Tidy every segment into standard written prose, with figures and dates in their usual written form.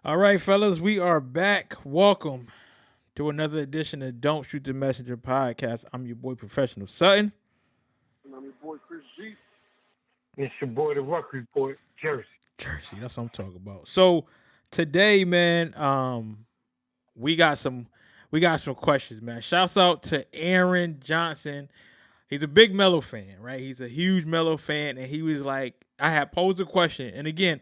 All right, fellas, we are back. Welcome to another edition of Don't Shoot the Messenger podcast. I'm your boy, Professional Sutton. And I'm your boy Chris G. It's your boy, the Ruck Report, Jersey. Jersey, that's what I'm talking about. So today, man, we got some questions, man. Shouts out to Aaron Johnson. He's a big Melo fan, right? He's a huge Melo fan, and he was like, I had posed a question, and again,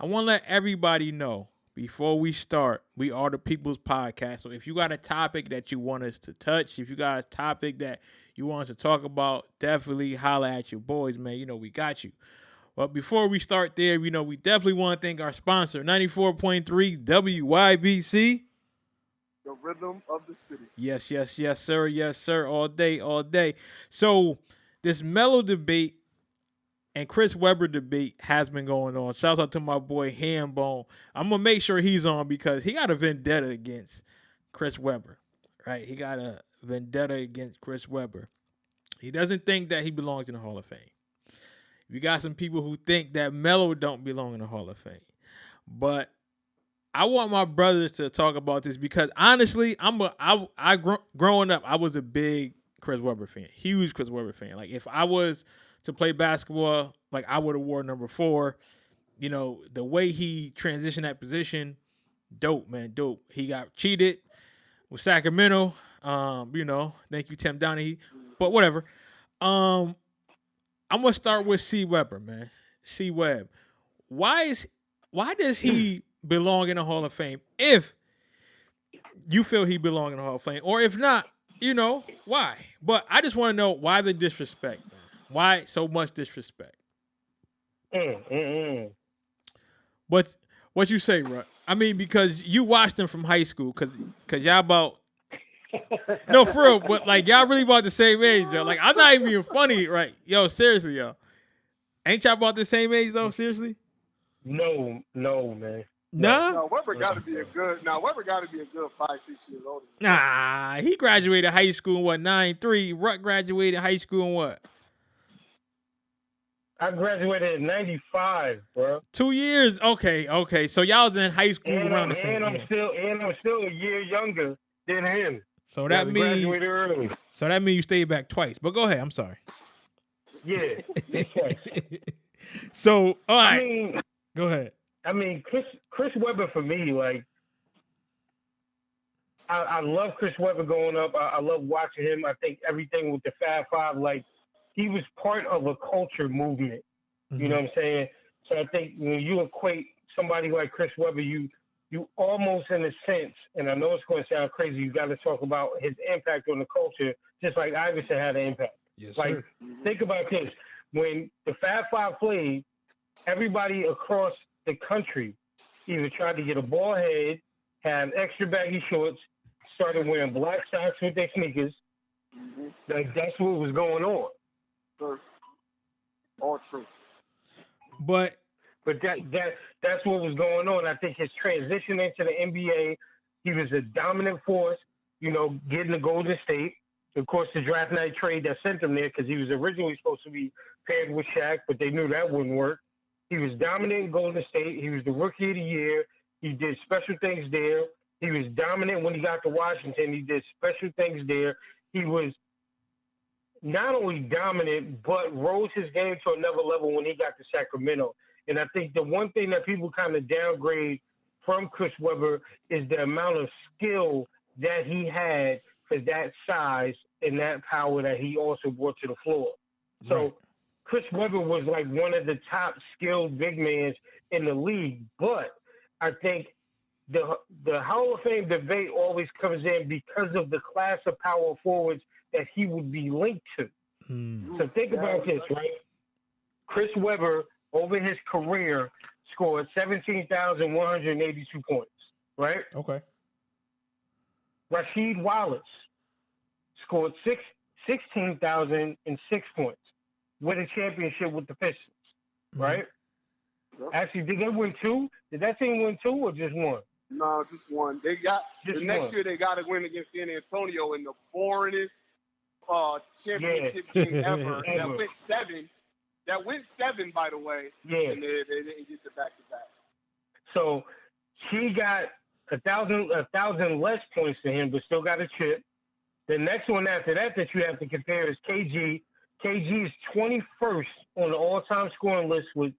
I want to let everybody know before we start, we are the People's Podcast. So if you got a topic that you want us to touch, if you got a topic that you want us to talk about, definitely holla at your boys, man. You know we got you. But before we start there, we definitely want to thank our sponsor, 94.3 WYBC. The rhythm of the city. Yes, sir. All day. So this Melo debate and Chris Webber debate has been going on. Shouts out to my boy Hambone. I'm gonna make sure he's on because he got a vendetta against Chris Webber. Right? He got a vendetta against Chris Webber. He doesn't think that he belongs in the Hall of Fame. You got some people who think that Melo don't belong in the Hall of Fame. But I want my brothers to talk about this because honestly, growing up, I was a big Chris Webber fan, huge Chris Webber fan. Like if I was to play basketball, like I would have wore number 4. The way he transitioned that position, dope, man, dope. He got cheated with Sacramento. Thank you, Tim Donaghy. But whatever. I'm gonna start with C. Webber, man. C. Webb. Why does he belong in the Hall of Fame if you feel he belong in the Hall of Fame? Or if not, why? But I just want to know why the disrespect, man. Why so much disrespect? What you say, Ruck? I mean, because you watched him from high school, because y'all about no, for real, but like y'all really about the same age, yo. Like I'm not even being funny, right? Yo, seriously, yo. Ain't y'all about the same age though? Seriously? No, man. Nah? Now Weber got to be a good 5-6 years older. Nah, he graduated high school in what, 93? Ruck graduated high school in what? I graduated in 95, bro. 2 years? Okay. So y'all was in high school around the same I'm still a year younger than him. So that means graduated early. So that means you stayed back twice. But go ahead, I'm sorry. Yeah, twice. So, all right. Go ahead. I mean, Chris Webber for me, like, I love Chris Webber growing up. I love watching him. I think everything with the Fab Five, like, he was part of a culture movement. Mm-hmm. You know what I'm saying? So I think when you equate somebody like Chris Webber, you almost, in a sense, and I know it's going to sound crazy, you got to talk about his impact on the culture, just like Iverson had an impact. Yes, like, sir. Think about this. When the Fab Five played, everybody across the country either tried to get a ball head, have extra baggy shorts, started wearing black socks with their sneakers. Mm-hmm. Like, that's what was going on. Sure. All true. But that's what was going on. I think his transition into the NBA, he was a dominant force, getting to Golden State. Of course, the draft night trade that sent him there because he was originally supposed to be paired with Shaq, but they knew that wouldn't work. He was dominant in Golden State. He was the Rookie of the Year. He did special things there. He was dominant when he got to Washington. He did special things there. He was not only dominant, but rose his game to another level when he got to Sacramento. And I think the one thing that people kind of downgrade from Chris Webber is the amount of skill that he had for that size and that power that he also brought to the floor. Right. So Chris Webber was like one of the top skilled big men in the league. But I think the Hall of Fame debate always comes in because of the class of power forwards that he would be linked to. So think about this, right? Chris Webber over his career scored 17,182 points, right? Okay. Rasheed Wallace scored 16,006 points, win a championship with the Pistons, right? Yep. Actually, did they win two? Did that team win two or just one? No, just one. They got Just the next one. year. They got to win against San Antonio in the boringest championship game ever. Ever. That went seven. That went seven, by the way. Yeah. And they did the back to back. So he got a thousand less points than him, but still got a chip. The next one after that you have to compare is KG. KG is 21st on the all-time scoring list with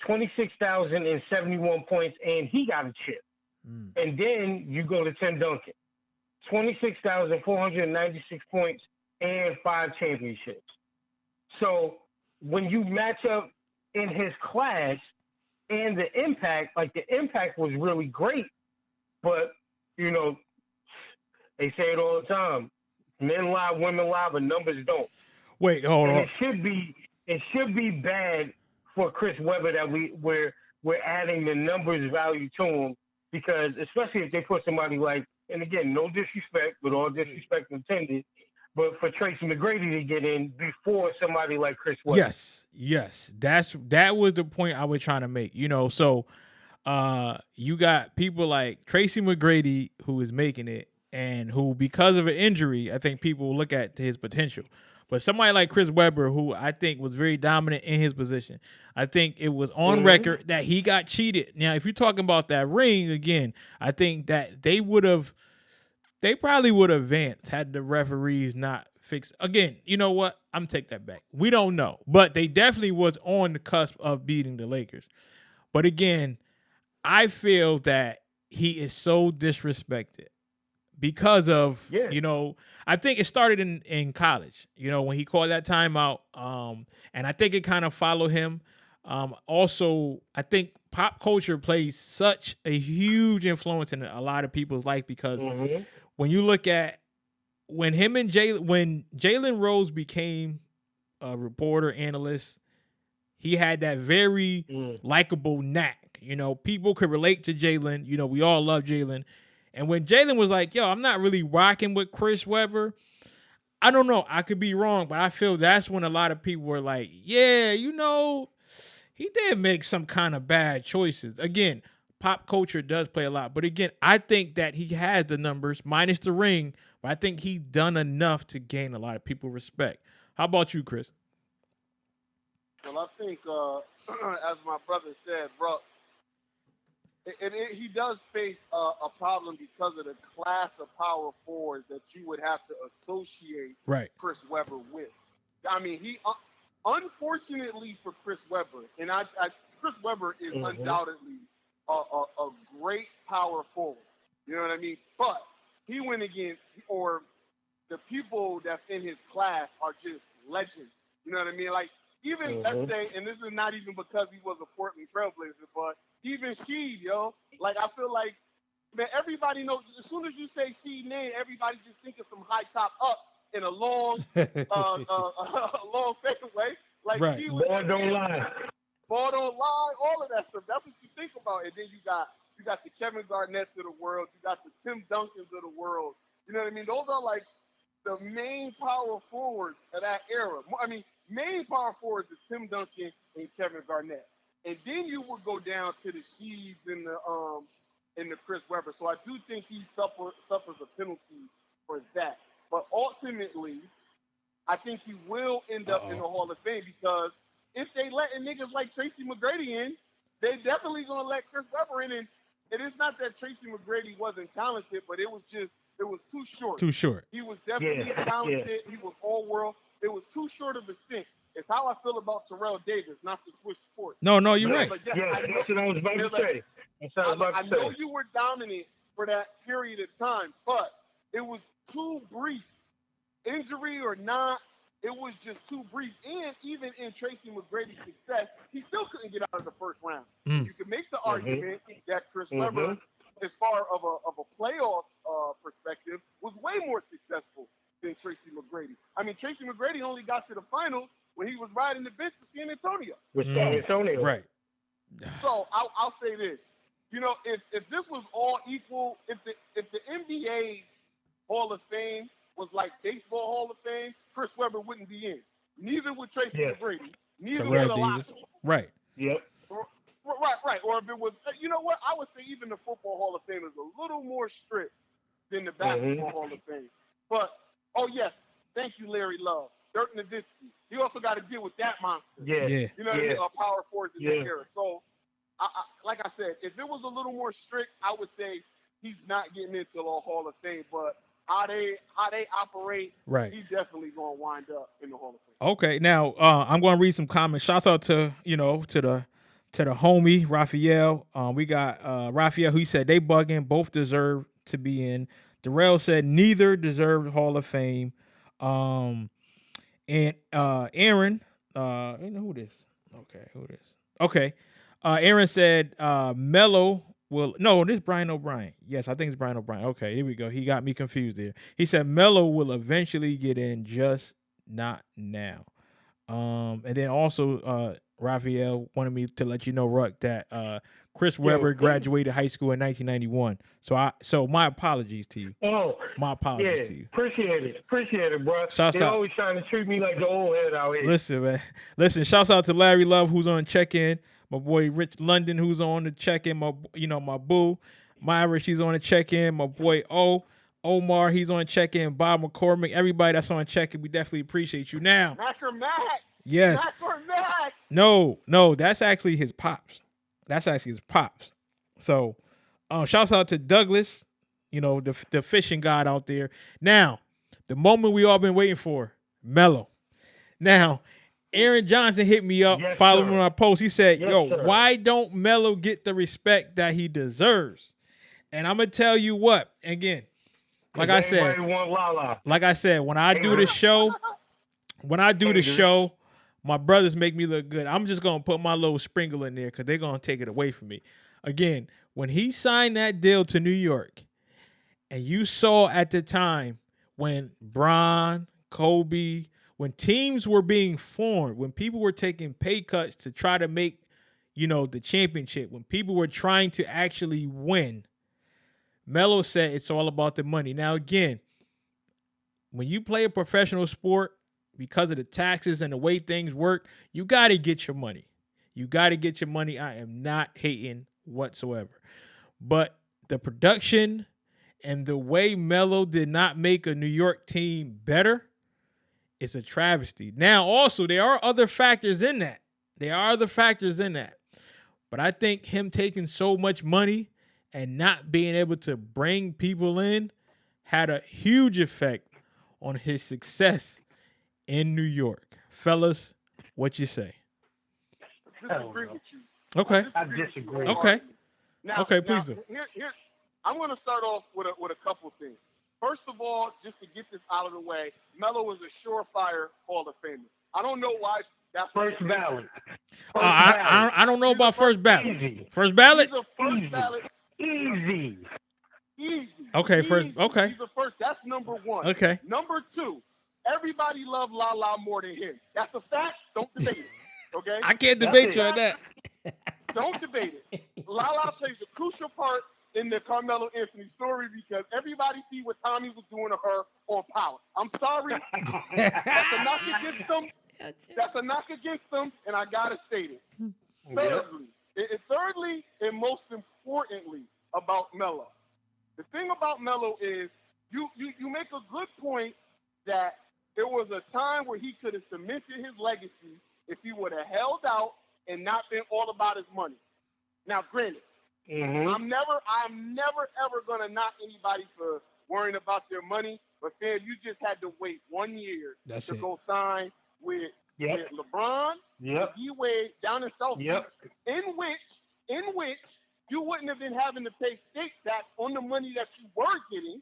26,071 points, and he got a chip. And then you go to Tim Duncan, 26,496 points and 5 championships. So when you match up in his class and the impact, like the impact was really great, but you know, they say it all the time: men lie, women lie, but numbers don't. Wait, hold on. It should be bad for Chris Webber that we're adding the numbers value to him, because especially if they put somebody like, and again, no disrespect, but all disrespect intended, but for Tracy McGrady to get in before somebody like Chris Webber. Yes. That was the point I was trying to make. So you got people like Tracy McGrady who is making it, and who, because of an injury, I think people will look at his potential. But somebody like Chris Webber, who I think was very dominant in his position, I think it was on record that he got cheated. Now, if you're talking about that ring again, I think that they probably would have advanced had the referees not fixed. Again, you know what? I'm gonna take that back. We don't know, but they definitely was on the cusp of beating the Lakers. But again, I feel that he is so disrespected because of, I think it started in college, when he called that timeout. And I think it kind of followed him. Also, I think pop culture plays such a huge influence in a lot of people's life, because when you look at when Jalen Rose became a reporter, analyst, he had that very likable knack. People could relate to Jalen. We all love Jalen. And when Jalen was like, yo, I'm not really rocking with Chris Webber, I don't know. I could be wrong, but I feel that's when a lot of people were like, yeah, he did make some kind of bad choices. Again, pop culture does play a lot. But again, I think that he has the numbers, minus the ring, but I think he's done enough to gain a lot of people respect. How about you, Chris? Well, I think, as my brother said, bro, he does face a problem because of the class of power forwards that you would have to associate Chris Webber with. I mean, he unfortunately for Chris Webber, and Chris Webber is undoubtedly a great power forward. You know what I mean? But he went against, or the people that's in his class are just legends. You know what I mean? Like, even, let's say, and this is not even because he was a Portland Trailblazer, but even Sheed, yo. Like, I feel like, man, everybody knows, as soon as you say Sheed name, everybody just think of some high top up in a long, long fadeaway. Like, right. Ball don't lie. Ball don't lie, all of that stuff. That's what you think about. And then you got the Kevin Garnett's of the world. You got the Tim Duncans of the world. You know what I mean? Those are, like, the main power forwards of that era. I mean, main power forwards is Tim Duncan and Kevin Garnett. And then you would go down to the Sheeds and the Chris Webber. So I do think he suffers a penalty for that. But ultimately, I think he will end up in the Hall of Fame, because if they letting niggas like Tracy McGrady in, they definitely gonna let Chris Webber in. And it is not that Tracy McGrady wasn't talented, but it was too short. Too short. He was definitely talented. Yeah. He was all world. It was too short of a stint. It's how I feel about Terrell Davis, not to switch sports. No, you're right. Like, that's what I was about to say. I know you were dominant for that period of time, but it was too brief. Injury or not, it was just too brief. And even in Tracy McGrady's success, he still couldn't get out of the first round. You can make the argument that Chris Webber, as far of a playoff perspective, was way more successful than Tracy McGrady. I mean, Tracy McGrady only got to the finals when he was riding the bench for San Antonio. With San Antonio. Right. So I'll say this. You know, if this was all equal, if the NBA's Hall of Fame was like baseball Hall of Fame, Chris Webber wouldn't be in. Neither would Tracy McGrady. Neither would Alonzo. Right. Yep. Right. Or if it was, you know what? I would say even the Football Hall of Fame is a little more strict than the Basketball Hall of Fame. But, oh, yes, thank you, Larry Love. Dirk Nowitzki. He also got to deal with that monster. Yeah. You know what I mean? Power forwards in that era. So, like I said, if it was a little more strict, I would say he's not getting into the Hall of Fame. But how they operate, he's definitely going to wind up in the Hall of Fame. Okay, now I'm going to read some comments. Shouts out to the homie Raphael. We got Raphael, who said they bugging, both deserve to be in. Darrell said neither deserve Hall of Fame. And Aaron, who this? Okay, who this? Okay, Aaron said Melo will. No, this is Brian O'Brien. Yes, I think it's Brian O'Brien. Okay, here we go. He got me confused there. He said Melo will eventually get in, just not now. And then also Raphael wanted me to let you know, Ruck, that Chris Webber graduated high school in 1991. So my apologies to you. Oh, my apologies to you. Appreciate it, bro. Shouts They're out. always trying to treat me like the old head out here. Listen, man. Listen, shouts out to Larry Love, who's on check-in. My boy Rich London, who's on the check-in. My boo, Myra, she's on the check-in. My boy Omar, he's on check-in. Bob McCormick, everybody that's on check-in, we definitely appreciate you. Now, Mac. Yes. Mac. No, that's actually his pops. So, shouts out to Douglas, the fishing god out there. Now, the moment we all been waiting for, Melo. Now, Aaron Johnson hit me up following my post. He said, why don't Melo get the respect that he deserves? And I'm going to tell you what, again, like I said, when I do the show, my brothers make me look good. I'm just going to put my little sprinkle in there because they're going to take it away from me. Again, when he signed that deal to New York, and you saw at the time when Bron, Kobe, when teams were being formed, when people were taking pay cuts to try to make, the championship, when people were trying to actually win, Melo said it's all about the money. Now, again, when you play a professional sport, because of the taxes and the way things work, you got to get your money. I am not hating whatsoever. But the production and the way Melo did not make a New York team better, it's a travesty. Now, also, there are other factors in that. But I think him taking so much money and not being able to bring people in had a huge effect on his success in New York. Fellas, what you say? I disagree with you. Okay. I disagree. Okay. Now, please do. Here, I'm going to start off with a couple things. First of all, just to get this out of the way, Melo is a surefire Hall of Famer. I don't know why that's first ballot. I don't know about first ballot. Easy. First ballot? He's a first ballot. Easy. Okay, first. Okay. He's the first. That's number one. Okay. Number two, everybody loved Lala more than him. That's a fact. Don't debate it. Okay. I can't debate you on that. Don't debate it. Lala plays a crucial part in the Carmelo Anthony story because everybody see what Tommy was doing to her on Power. I'm sorry. That's a knock against them. And I gotta state it. Thirdly, and most importantly about Melo. The thing about Melo is you make a good point that there was a time where he could have cemented his legacy if he would have held out and not been all about his money. Now, granted, I'm never ever gonna knock anybody for worrying about their money, but fam, you just had to wait 1 year to go sign with LeBron, D-Wade down in South Beach, in which you wouldn't have been having to pay state tax on the money that you were getting.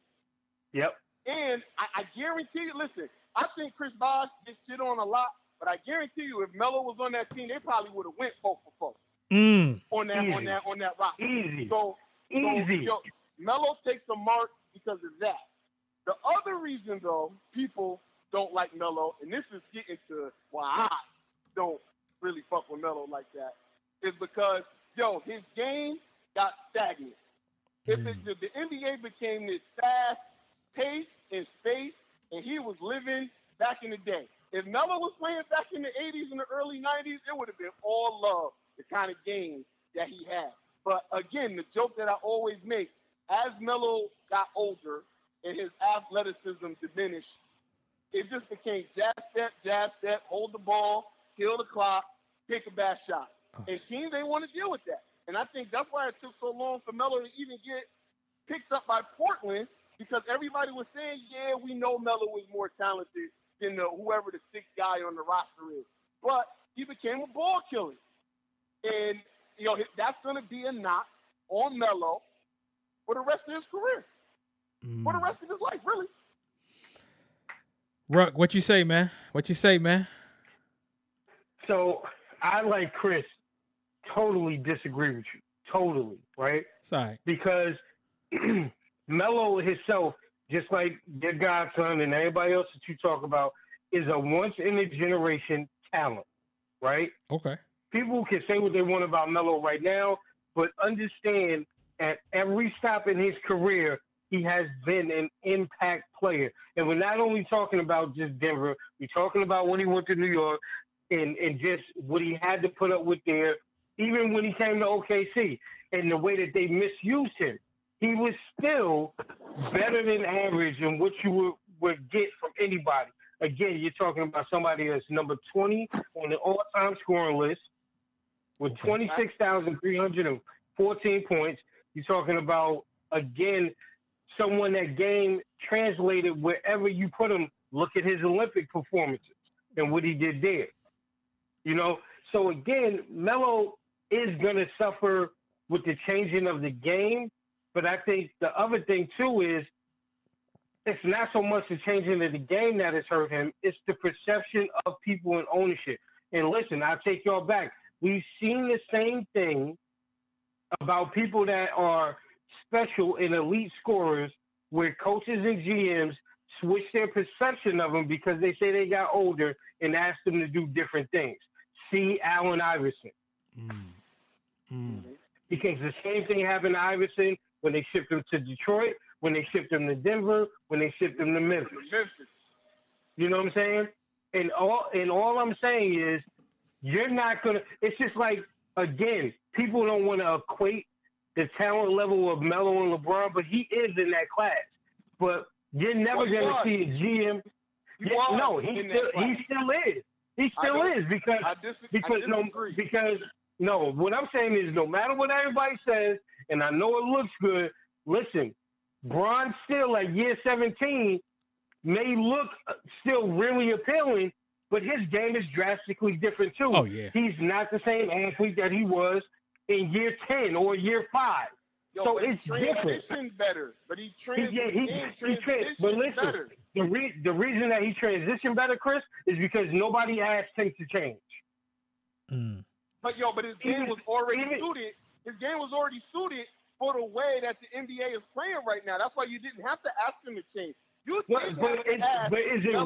And I guarantee you, listen, I think Chris Bosh gets shit on a lot, but I guarantee you, if Melo was on that team, they probably would have went 4 for 4 on that roster. Easy. So Melo takes a mark because of that. The other reason, though, people don't like Melo, and this is getting to why I don't really fuck with Melo like that, is because, his game got stagnant. If the NBA became this fast pace and space, and he was living back in the day. If Melo was playing back in the 80s and the early 90s, it would have been all love, the kind of game that he had. But again, the joke that I always make, as Melo got older and his athleticism diminished, it just became jab step, hold the ball, kill the clock, take a bad shot. And teams ain't want to deal with that. And I think that's why it took so long for Melo to even get picked up by Portland, because everybody was saying, yeah, we know Melo was more talented than whoever the sixth guy on the roster is. But he became a ball killer. And, that's going to be a knock on Melo for the rest of his career, for the rest of his life, really. Ruck, what you say, man? So I, like Chris, totally disagree with you. Totally, right? Sorry. Because Melo himself, just like your godson and everybody else that you talk about, is a once-in-a-generation talent, right? Okay. People can say what they want about Melo right now, but understand at every stop in his career, he has been an impact player. And we're not only talking about just Denver, we're talking about when he went to New York and just what he had to put up with there, even when he came to OKC, and the way that they misused him. He was still better than average in what you would get from anybody. Again, you're talking about somebody that's number 20 on the all-time scoring list with 26,314 points. You're talking about, again, someone that game translated wherever you put him. Look at his Olympic performances and what he did there. So again, Melo is going to suffer with the changing of the game. But I think the other thing, too, is it's not so much the changing of the game that has hurt him. It's the perception of people in ownership. And listen, I'll take y'all back. We've seen the same thing about people that are special and elite scorers, where coaches and GMs switch their perception of them because they say they got older and ask them to do different things. See Allen Iverson. Because the same thing happened to Iverson when they shipped him to Detroit, when they shipped him to Denver, when they shipped him to Memphis. You know what I'm saying? And all I'm saying is, you're not going to – it's just like, again, people don't want to equate the talent level of Melo and LeBron, but he is in that class. But you're never going to see a GM – he still is. He still is because what I'm saying is, no matter what everybody says, and I know it looks good, listen, Bron still at year 17 may look still really appealing, but his game is drastically different too. Oh, yeah. He's not the same athlete that he was in year 10 or year 5. So it's different. Better, but he transitioned better. The reason that he transitioned better, Chris, is because nobody asked him to change. But his game was already suited. His game was already suited for the way that the NBA is playing right now. That's why you didn't have to ask him to change. Is it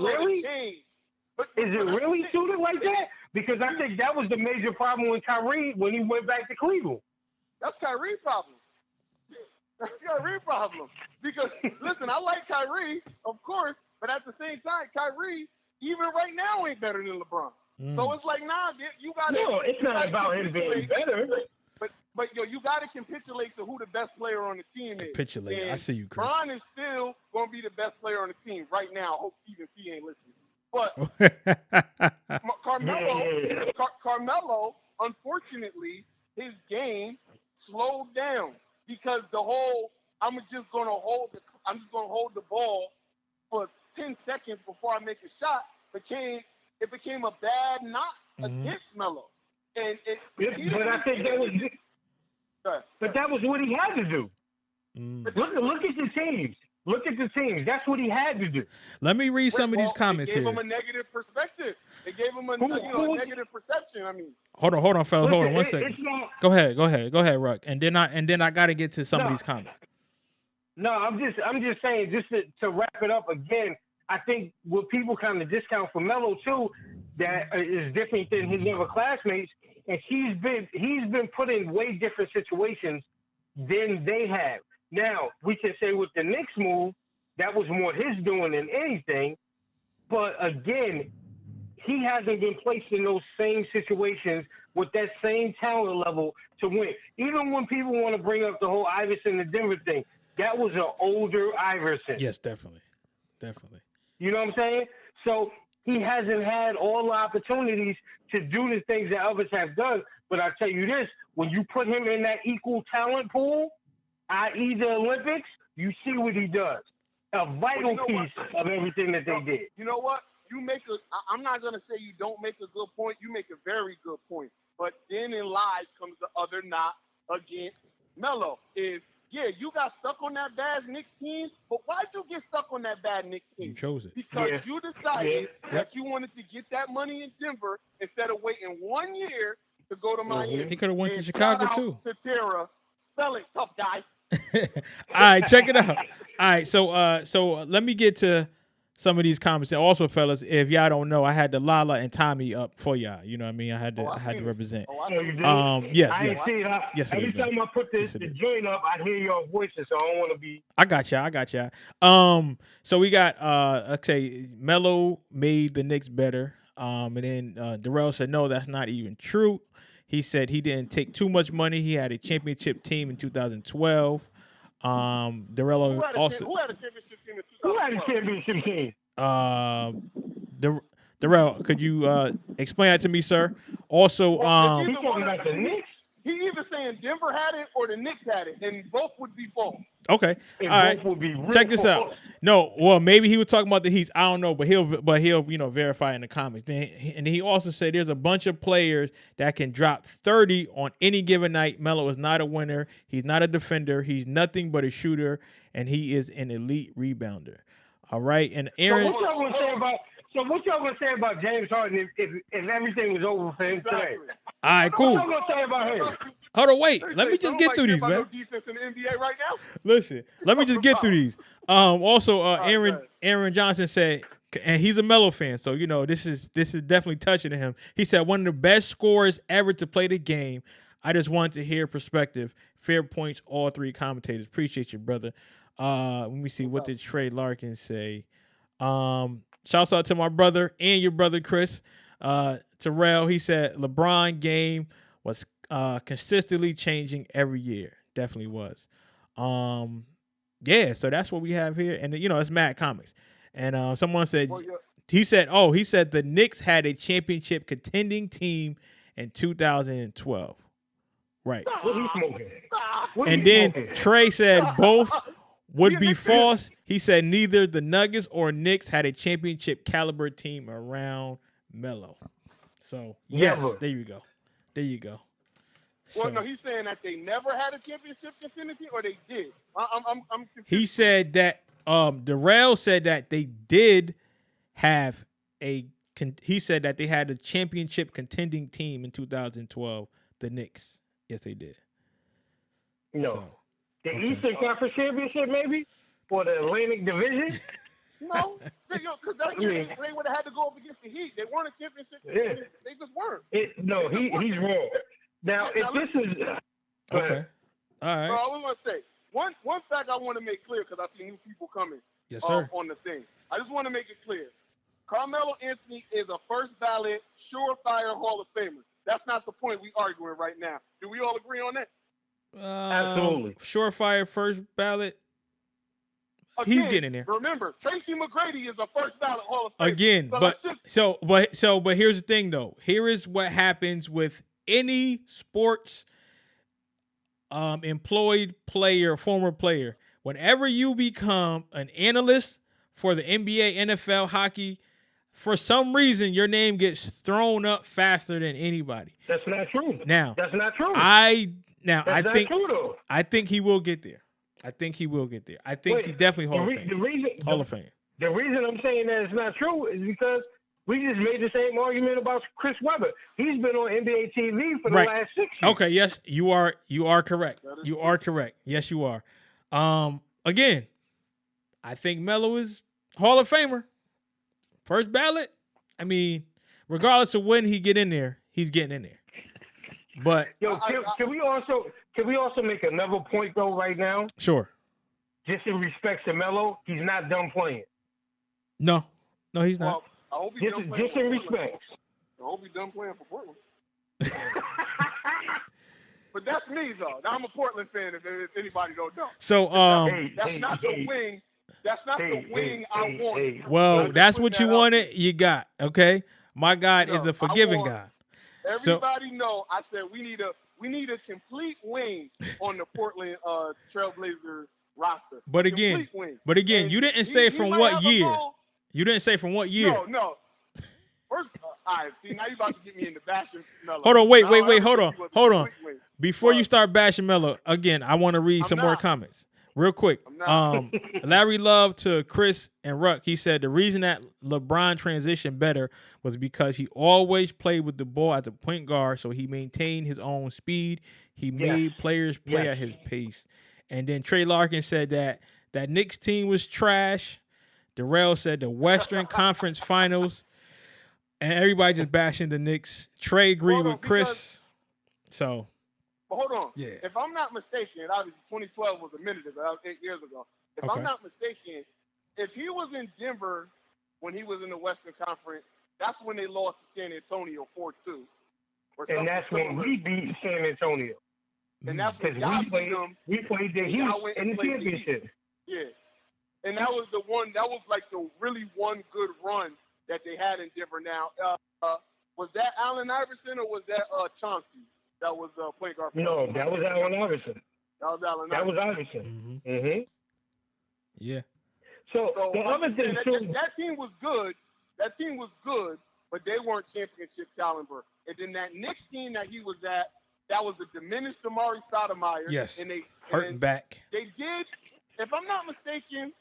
really? Is it really suited like that? Because I think that was the major problem with Kyrie when he went back to Cleveland. That's Kyrie's problem. That's Kyrie's problem. Because, listen, I like Kyrie, of course, but at the same time, Kyrie, even right now, ain't better than LeBron. So it's like, you got to. No, it's not about him being better. But you got to capitulate to who the best player on the team is. Capitulate. And I see you, Chris. Bron is still going to be the best player on the team right now. I hope Stephen C ain't listening. But Carmelo, unfortunately, his game slowed down because the whole I'm just going to hold the ball for 10 seconds before I make a shot became a bad knock against Melo. And that was what he had to do. Look at the teams. Look at the teams. That's what he had to do. Let me read some of these comments here. They gave him a negative perspective. They gave him a negative perception. I mean, hold on, fellas. Hold on one second. Go ahead, Ruck. And then I got to get to some of these comments. No, I'm just saying, just to wrap it up again. I think what people kind of discount for Melo too, that is different than his other classmates, and he's been put in way different situations than they have. Now we can say with the Knicks move, that was more his doing than anything, but again, he hasn't been placed in those same situations with that same talent level to win. Even when people want to bring up the whole Iverson and Denver thing, that was an older Iverson. Yes, definitely. You know what I'm saying? So he hasn't had all the opportunities to do the things that others have done. But I tell you this, when you put him in that equal talent pool, i.e. the Olympics, you see what he does. A vital piece of everything that they did. You know what? I'm not going to say you don't make a good point. You make a very good point. But then in lies comes the other knock against Melo. You got stuck on that bad Knicks team, but why'd you get stuck on that bad Knicks team? You chose it. Because you decided that you wanted to get that money in Denver instead of waiting 1 year to go to Miami. He could have went to Chicago too. To Tara. Spell it, tough guy. All right, check it out. All right, so let me get to some of these comments. And also, fellas, if y'all don't know, I had the Lala and Tommy up for y'all. You know what I mean? I had to represent. Oh, I know you did. Yes. I didn't see it. Yes, every time I put the joint up, I hear your voices, so I don't want to be. I got y'all. So we got Melo made the Knicks better. And then Darrell said, no, that's not even true. He said he didn't take too much money. He had a championship team in 2012. Darrell also. Who had a championship team in 2012? Who had a championship team? Darrell, could you explain that to me, sir? Also, he's talking about the Knicks. He either saying Denver had it or the Knicks had it, and both would be false. Okay, all right. Check this out. No, well, maybe he was talking about the Heat. I don't know, but he'll verify in the comments. And he also said there's a bunch of players that can drop 30 on any given night. Melo is not a winner. He's not a defender. He's nothing but a shooter, and he is an elite rebounder. All right, and Aaron. So what y'all gonna say about James Harden if everything was over for him today? All right, cool. What y'all gonna say about him? Hold on, wait. Let me just get through these, man. No defense in the NBA right now. Listen, let me just get through these. Also, Aaron Johnson said, and he's a Melo fan, so this is definitely touching to him. He said one of the best scorers ever to play the game. I just wanted to hear perspective. Fair points, all three commentators. Appreciate you, brother. Let me see, what did Trey Larkin say? Shouts out to my brother and your brother Chris. Terrell, he said LeBron game was consistently changing every year. Definitely was. So that's what we have here. And it's Mad Comics. And someone said he said the Knicks had a championship contending team in 2012. Right. What he smoking? And then Trey said both would be false. He said neither the Nuggets or Knicks had a championship caliber team around Melo. So yes, there you go. Well, no, he's saying that they never had a championship contending team, or they did. I'm confused. He said that Darrell said that they did have he said that they had a championship contending team in 2012. The Knicks, yes, they did. No. So, the Eastern Conference Championship, maybe? For the Atlantic Division? No. Because that year they would have had to go up against the Heat. They weren't a championship. Yeah. They just weren't. He's wrong. Now, if this is... Okay. All right. Bro, I was going to say, one fact I want to make clear, because I see new people coming yes, sir. On the thing. I just want to make it clear. Carmelo Anthony is a first ballot, surefire Hall of Famer. That's not the point we arguing right now. Do we all agree on that? Absolutely. Surefire first ballot. Again, he's getting there. Remember, Tracy McGrady is a first ballot Hall of Famer. Again, but here's the thing though. Here is what happens with any sports employed player, former player. Whenever you become an analyst for the NBA, NFL, hockey, for some reason your name gets thrown up faster than anybody. That's not true. Now, that's not true. I think true, though. I think he will get there. I think he definitely Hall of Fame. The reason I'm saying that it's not true is because we just made the same argument about Chris Webber. He's been on NBA TV for the last 6 years. Okay, yes, you are correct. You are correct. Yes, you are. Again, I think Melo is Hall of Famer. First ballot. I mean, regardless of when he get in there, he's getting in there. But can we also make another point though right now? Sure. Just in respect to Melo, he's not done playing. No, he's not. Well, I hope he's done playing just in respect. I hope he's done playing for Portland. But that's me though. Now, I'm a Portland fan. If anybody don't know. So that's not the wing. That's not the wing I wanted. Well, that's what you wanted. You got okay. My God is a forgiving God. Everybody know. I said we need a complete wing on the Portland Trailblazers roster. But again, you didn't say from what year. You didn't say from what year. No. First, all right. See, now you about to get me into bashing Melo. Hold on, wait. Hold on. Before you start bashing Melo, again, I want to read some more comments. Real quick. Larry Love to Chris and Ruck, he said the reason that LeBron transitioned better was because he always played with the ball as a point guard, so he maintained his own speed. He made players play at his pace. And then Trey Larkin said that Knicks team was trash. Darrell said the Western Conference Finals. And everybody just bashing the Knicks. Trey agreed with Chris. So. But hold on. Yeah. If I'm not mistaken, obviously 2012 was a minute ago. That was 8 years ago. If I'm not mistaken, if he was in Denver when he was in the Western Conference, that's when they lost to San Antonio 4-2. And that's when we beat San Antonio. And that's when we played the Heat in the championship. Yeah. And that was the one. That was like the really one good run that they had in Denver. Now, was that Allen Iverson or was that Chauncey? That was point guard. No, that was Allen Iverson. That was Iverson. Mm-hmm. Yeah. So the other thing too, that team was good. That team was good, but they weren't championship caliber. And then that Knicks team that he was at, that was a diminished Amari Stoudemire. Yes. And hurting back. They did, if I'm not mistaken,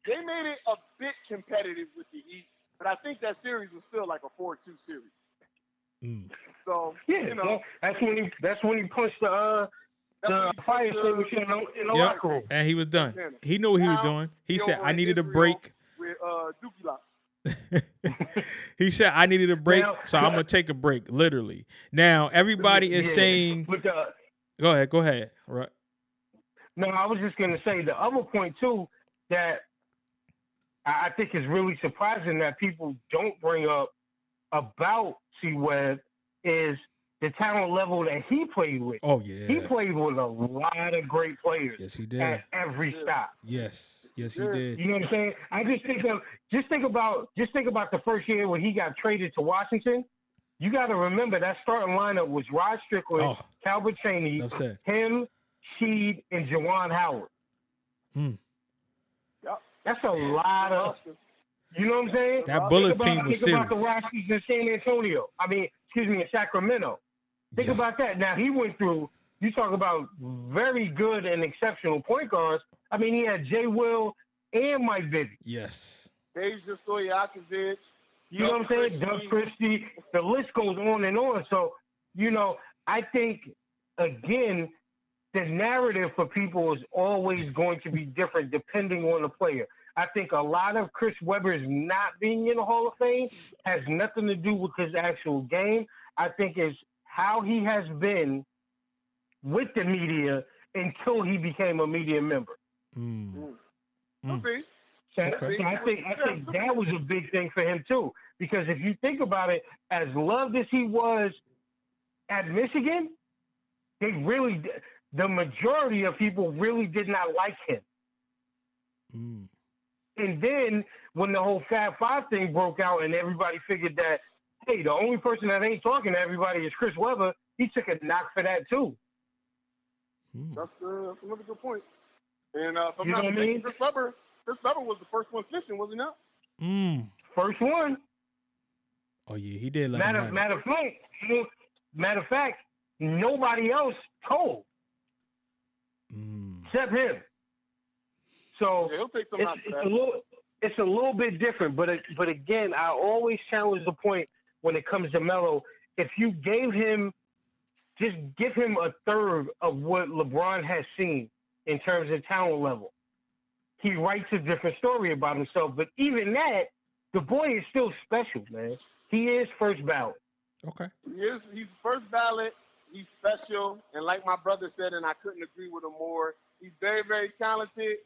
they made it a bit competitive with the Heat, but I think that series was still like a 4-2 series. So that's when he punched the fire extinguisher in the locker room, and he was done. He knew what he was doing. He said, "I needed a break." With Dookie Lock. He said, "I needed a break, so I'm gonna take a break." Literally. Now everybody is saying, "Go ahead." Right. No, I was just gonna say the other point too that I think is really surprising that people don't bring up about C-Webb is the talent level that he played with. Oh yeah, he played with a lot of great players. Yes, he did. At every stop. Yes, he did. You know what I'm saying? I just think about the first year when he got traded to Washington. You got to remember that starting lineup was Rod Strickland, Calbert Chaney, him, Sheed, and Juwan Howard. That's a lot of. You know what I'm saying? That Bullets team was serious. Think about the Rockies in San Antonio. In Sacramento. Think about that. Now, he went through, you talk about very good and exceptional point guards. He had Jay Will and Mike Bibby. Yes. Deja Stojakovic. You know what I'm saying? Doug Christie. The list goes on and on. So, I think, again, the narrative for people is always going to be different depending on the player. I think a lot of Chris Webber's not being in the Hall of Fame has nothing to do with his actual game. I think it's how he has been with the media until he became a media member. Okay. So I think that was a big thing for him too. Because if you think about it, as loved as he was at Michigan, the majority of people really did not like him. And then when the whole Fab Five thing broke out and everybody figured that, hey, the only person that ain't talking to everybody is Chris Webber, he took a knock for that too. That's another good point. And if I'm not mistaken, Chris Webber was the first one snitching, was he not? First one. Oh yeah, he did. Matter of fact, nobody else told except him. So it's a little bit different, but again, I always challenge the point when it comes to Melo. If you just give him a third of what LeBron has seen in terms of talent level, he writes a different story about himself. But even that the boy is still special, man. He is first ballot. Okay. He's first ballot. He's special, and like my brother said, and I couldn't agree with him more. He's very, very talented,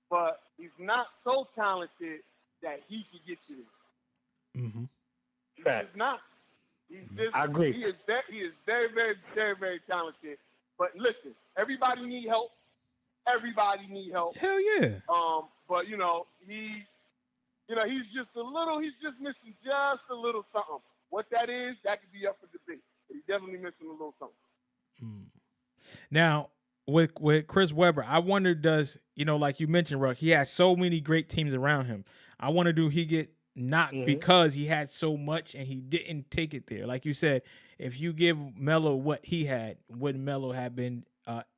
but he's not so talented that he can get you there. Mm-hmm. He's just not. I agree. He is very, very, very, very talented. But listen, everybody need help. Everybody need help. Hell yeah. But he's just missing just a little something. What that is, that could be up for debate. But he's definitely missing a little something. Now, with Chris Webber, I wonder, does, like you mentioned, Ruck, he has so many great teams around him. I wonder, do he get knocked because he had so much and he didn't take it there? Like you said, if you give Melo what he had, would Melo have been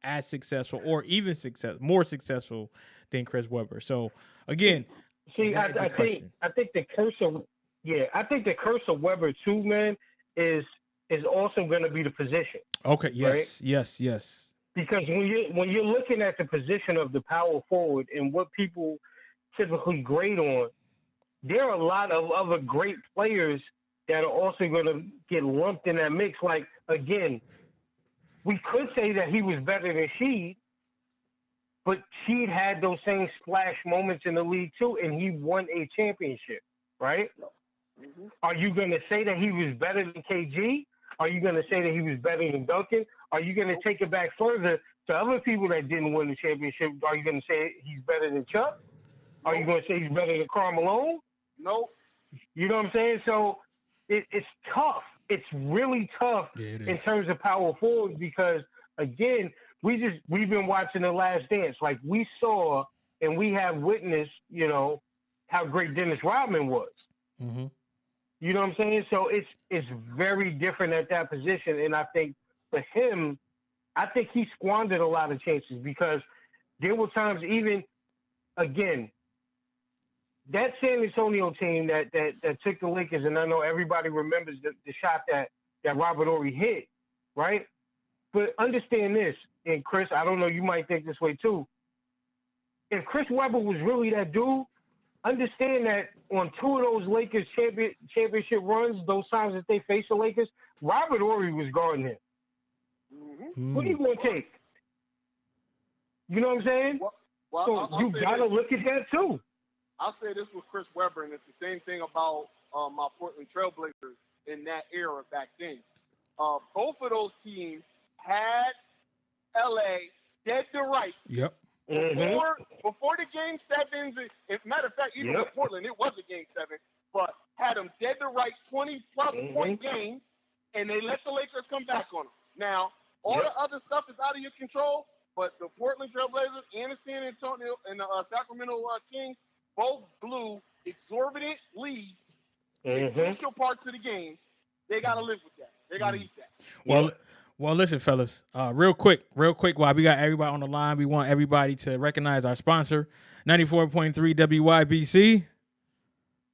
as successful or even more successful than Chris Webber? So again, see, I think the curse of Webber too, man, is also going to be the position. Okay. Yes. Right? Yes. Because when you're looking at the position of the power forward and what people typically grade on, there are a lot of other great players that are also going to get lumped in that mix. Like, again, we could say that he was better than Sheed, but Sheed had those same splash moments in the league too, and he won a championship, right? Mm-hmm. Are you going to say that he was better than KG? Are you going to say that he was better than Duncan? Are you going to take it back further to other people that didn't win the championship? Are you going to say he's better than Chuck? Are you going to say he's better than Carmelo? Nope. You know what I'm saying? So it's tough. It's really tough in terms of power forwards because, again, we've been watching The Last Dance. Like, we saw and we have witnessed, how great Dennis Rodman was. Mm-hmm. You know what I'm saying? So it's very different at that position. And I think for him, I think he squandered a lot of chances because there were times even, again, that San Antonio team that took the Lakers, and I know everybody remembers the shot that Robert Horry hit, right? But understand this, and Chris, I don't know, you might think this way too. If Chris Webber was really that dude, understand that on two of those Lakers championship runs, those times that they faced the Lakers, Robert Horry was guarding him. Mm-hmm. What are you going to take? You know what I'm saying? Well, so you got to look at that too. I'll say this with Chris Webber, and it's the same thing about my Portland Trailblazers in that era back then. Both of those teams had LA dead to right. Yep. Before the game sevens, matter of fact, even with Portland, it was a game 7, but had them dead to right 20-plus point games, and they let the Lakers come back on them. Now, all the other stuff is out of your control, but the Portland Trailblazers and the San Antonio and the Sacramento Kings both blew exorbitant leads in crucial parts of the game. They got to live with that. They got to eat that. Well, listen, fellas, real quick, while we got everybody on the line, we want everybody to recognize our sponsor, 94.3 WYBC.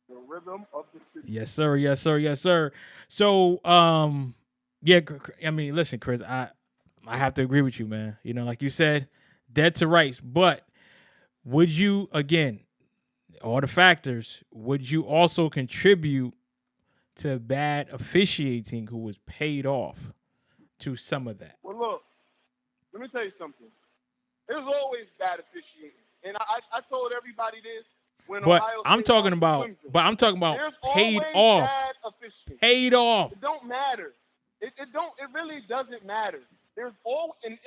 The rhythm of the city. Yes, sir. So, yeah, I mean, listen, Chris, I have to agree with you, man. Like you said, dead to rights. But would you, again, all the factors, would you also contribute to bad officiating who was paid off to some of that? Well, look, let me tell you something. There's always bad officiating, and I told everybody this when Ohio State I'm talking about There's paid always off. Bad officiating. Paid off. It don't matter. It really doesn't matter. There's in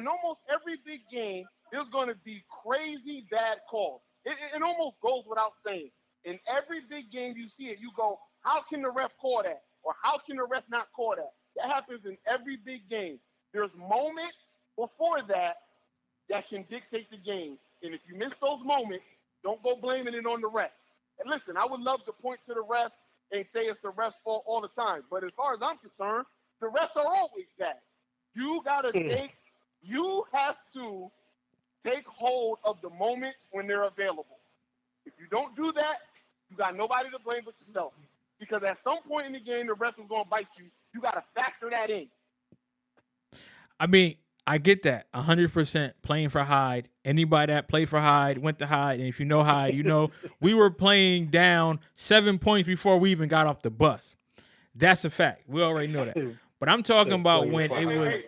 almost every big game, there's going to be crazy bad calls. It almost goes without saying. In every big game you see it, you go, how can the ref call that? Or how can the ref not call that? That happens in every big game. There's moments before that can dictate the game. And if you miss those moments, don't go blaming it on the ref. And listen, I would love to point to the ref and say it's the ref's fault all the time. But as far as I'm concerned, the refs are always bad. You have to take hold of the moments when they're available. If you don't do that, you got nobody to blame but yourself. Because at some point in the game, the ref is going to bite you. You got to factor that in. I mean, I get that 100% playing for Hyde Anybody that played for Hyde went to Hyde, and if you know Hyde, you know we were playing down 7 points before we even got off the bus. That's a fact. We already know that. But I'm talking about when it was.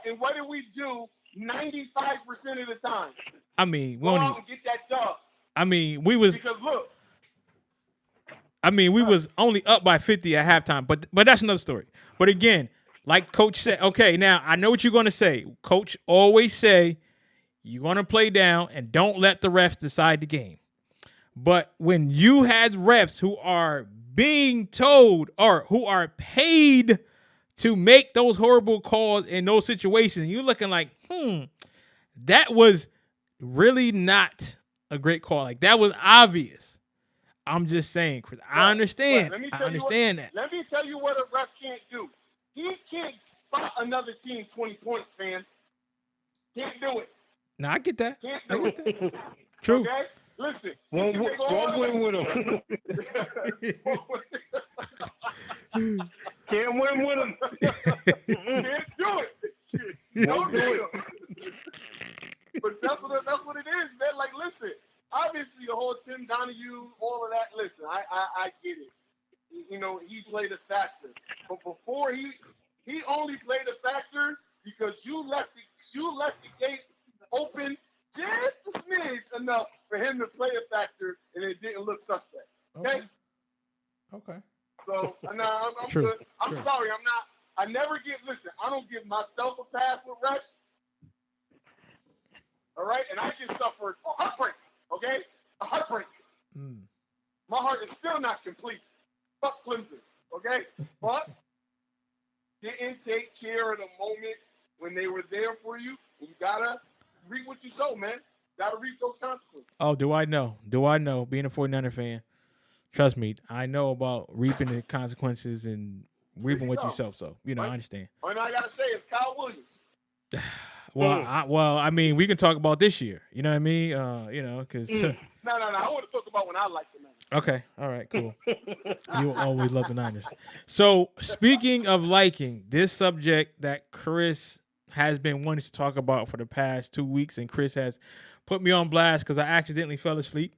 And what did we do 95% of the time? I mean, go out and get that dub. I mean, we was. Because look. I mean, we was only up by 50 at halftime, but that's another story. But again, like Coach said, okay, now I know what you're going to say. Coach always say, you're going to play down and don't let the refs decide the game. But when you had refs who are being told or who are paid to make those horrible calls in those situations, you're looking like, that was really not a great call. Like, that was obvious. I'm just saying, Chris, I understand. I understand that. Let me tell you what a ref can't do. He can't spot another team 20 points, man. Can't do it. No, I get that. Can't do it. True. Okay? Listen. Won't win with him. Can't win with him. Can't do it. Don't do it. But that's what it is, man. Like, listen. Obviously, the whole Tim Donahue, all of that. Listen, I get it. You know, he played a factor, but before he only played a factor because you left the gate open just a smidge enough for him to play a factor, and it didn't look suspect. Okay. So I'm good. I'm sorry. I'm not. I never give. Listen, I don't give myself a pass with refs. All right, and I just suffered a heartbreak. Okay, a heartbreak. My heart is still not complete. Fuck Clemson. Okay, but didn't take care of the moment when they were there for you. And you gotta reap what you sow, man. Gotta reap those consequences. Oh, do I know? Do I know? Being a 49er fan, trust me, I know about reaping the consequences and reaping what you sow. So, you know, I understand. All I gotta say is Kyle Williams. Well, I mean, we can talk about this year. You know what I mean? You know, because no. I want to talk about when I like the Niners. Okay, all right, cool. You always love the Niners. So, speaking of liking, this subject that Chris has been wanting to talk about for the past 2 weeks, and Chris has put me on blast because I accidentally fell asleep,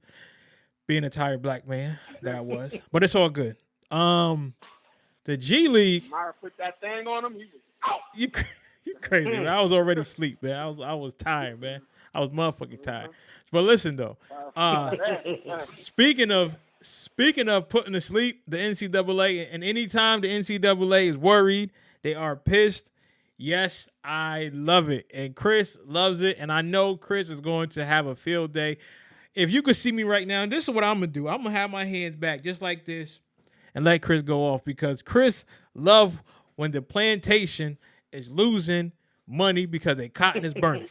being a tired black man that I was. But it's all good. The G League. Myra put that thing on him. He was out. You crazy, man. I was already asleep, man. I was tired, man. I was motherfucking tired. But listen though, speaking of putting to sleep, the NCAA, and anytime the NCAA is worried, they are pissed. Yes, I love it, and Chris loves it, and I know Chris is going to have a field day. If you could see me right now, and this is what I'm gonna do. I'm gonna have my hands back just like this, and let Chris go off because Chris love when the plantation is losing money because their cotton is burning.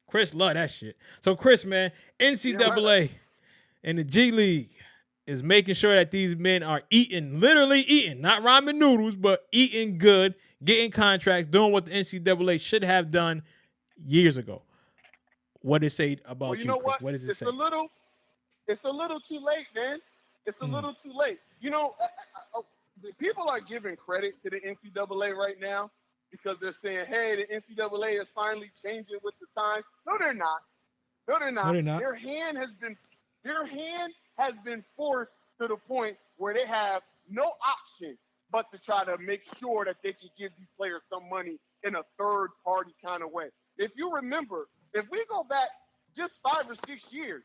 Chris love that shit. So Chris, man, NCAA and the G League is making sure that these men are literally eating, not ramen noodles, but eating good, getting contracts, doing what the NCAA should have done years ago. What does it say about you? Know Chris? What does it say? It's a little too late, man. It's a little too late. You know, people are giving credit to the NCAA right now because they're saying, hey, the NCAA is finally changing with the times. No, they're not. No, they're not. Their hand has been forced to the point where they have no option but to try to make sure that they can give these players some money in a third-party kind of way. If you remember, if we go back just 5 or 6 years,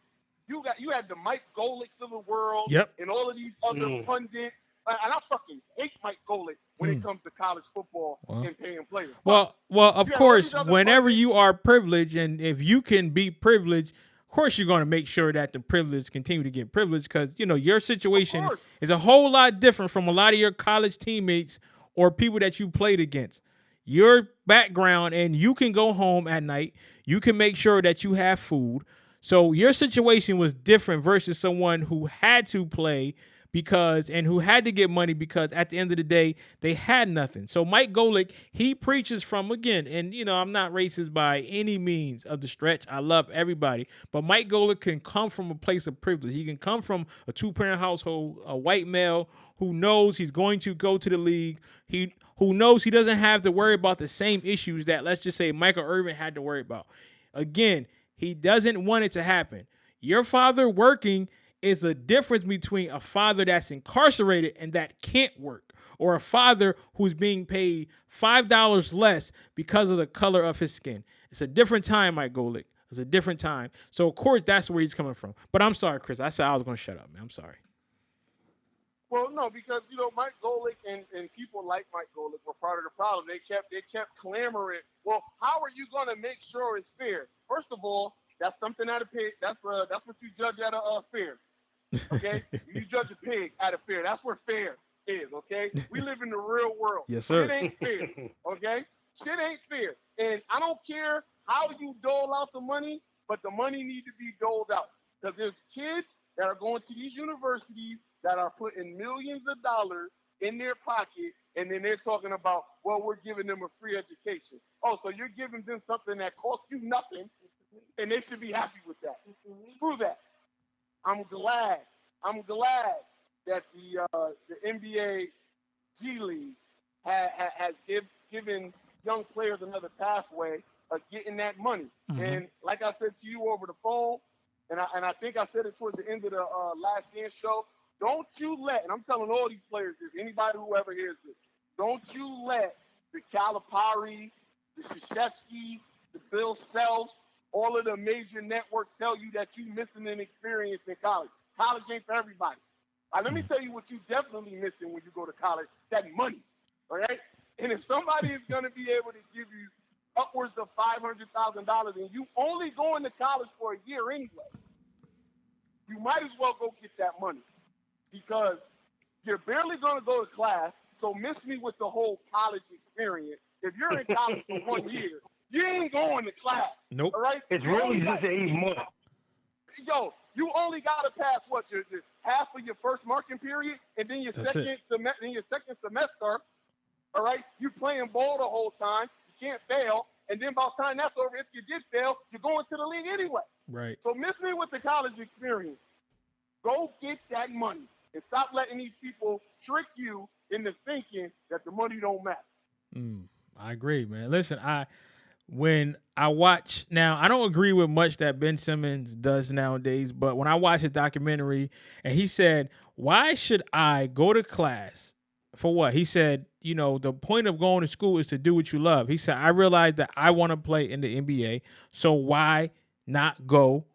you had the Mike Golics of the world and all of these other pundits. And I fucking hate Mike Golick when it comes to college football and paying players. Well, of course, whenever you are privileged, and if you can be privileged, of course you're going to make sure that the privileged continue to get privileged because, you know, your situation is a whole lot different from a lot of your college teammates or people that you played against. Your background, and you can go home at night. You can make sure that you have food. So your situation was different versus someone who had to play who had to get money because at the end of the day, they had nothing. So Mike Golick, he preaches from, again, and, you know, I'm not racist by any means of the stretch. I love everybody. But Mike Golick can come from a place of privilege. He can come from a 2-parent household, a white male who knows he's going to go to the league. Who knows he doesn't have to worry about the same issues that, let's just say, Michael Irvin had to worry about. Again, He doesn't want it to happen. Your father working is a difference between a father that's incarcerated and that can't work, or a father who's being paid $5 less because of the color of his skin. It's a different time, Mike Golick. It's a different time. So, of course, that's where he's coming from. But I'm sorry, Chris. I said I was going to shut up, man. I'm sorry. Well, no, because Mike Golick and people like Mike Golick were part of the problem. They kept clamoring. Well, how are you going to make sure it's fair? First of all, that's something at a pig. That's what you judge at a fair. Okay, you judge a pig at a fair. That's where fair is. Okay, we live in the real world. Yes, sir. Shit ain't fair. Okay, shit ain't fair. And I don't care how you dole out the money, but the money need to be doled out because there's kids that are going to these universities that are putting millions of dollars in their pocket, and then they're talking about, well, we're giving them a free education. Oh, so you're giving them something that costs you nothing, and they should be happy with that. Screw that. I'm glad that the NBA G League has given young players another pathway of getting that money. Mm-hmm. And like I said to you over the phone, and I think I said it towards the end of the last dance show, don't you let, and I'm telling all these players this, anybody who ever hears this, don't you let the Calipari, the Krzyzewski, the Bill Selfs, all of the major networks tell you that you're missing an experience in college. College ain't for everybody. Let me tell you what you definitely missing when you go to college, that money, all right? And if somebody is going to be able to give you upwards of $500,000 and you only going to college for a year anyway, you might as well go get that money because you're barely going to go to class, so miss me with the whole college experience. If you're in college for 1 year, you ain't going to class. Nope. All right? It's really just 8 months. Yo, you only got to pass your half of your first marking period, and then your second semester. All right, you playing ball the whole time. You can't fail, and then by the time that's over, if you did fail, you're going to the league anyway. Right. So miss me with the college experience. Go get that money and stop letting these people trick you into thinking that the money don't matter. I agree, man. Listen, when I watch now, I don't agree with much that Ben Simmons does nowadays, but when I watch his documentary and he said, why should I go to class for what? He said, the point of going to school is to do what you love. He said, I realized that I want to play in the NBA, so why not go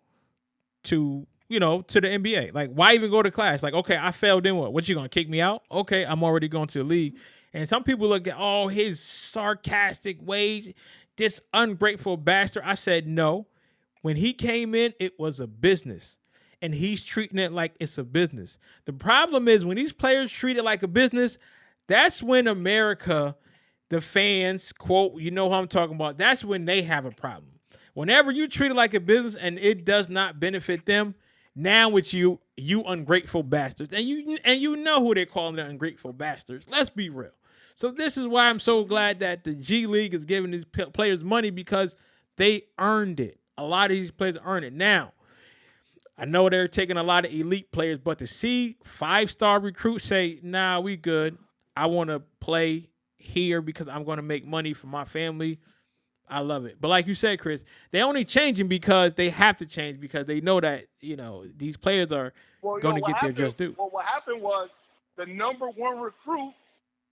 to the NBA? Like, why even go to class? Like, okay, I failed, then what? What, you gonna kick me out? Okay, I'm already going to the league. And some people look at all his sarcastic ways, this ungrateful bastard. I said, no. When he came in, it was a business. And he's treating it like it's a business. The problem is when these players treat it like a business, that's when America, the fans, quote, you know who I'm talking about, that's when they have a problem. Whenever you treat it like a business and it does not benefit them, now it's you ungrateful bastards. And you know who they're calling the ungrateful bastards. Let's be real. So this is why I'm so glad that the G League is giving these players money because they earned it. A lot of these players earned it. Now, I know they're taking a lot of elite players, but to see 5-star recruits say, nah, we good. I want to play here because I'm going to make money for my family. I love it. But like you said, Chris, they only changing because they have to change because they know that, these players are going to get their just due. Well, what happened was the number one recruit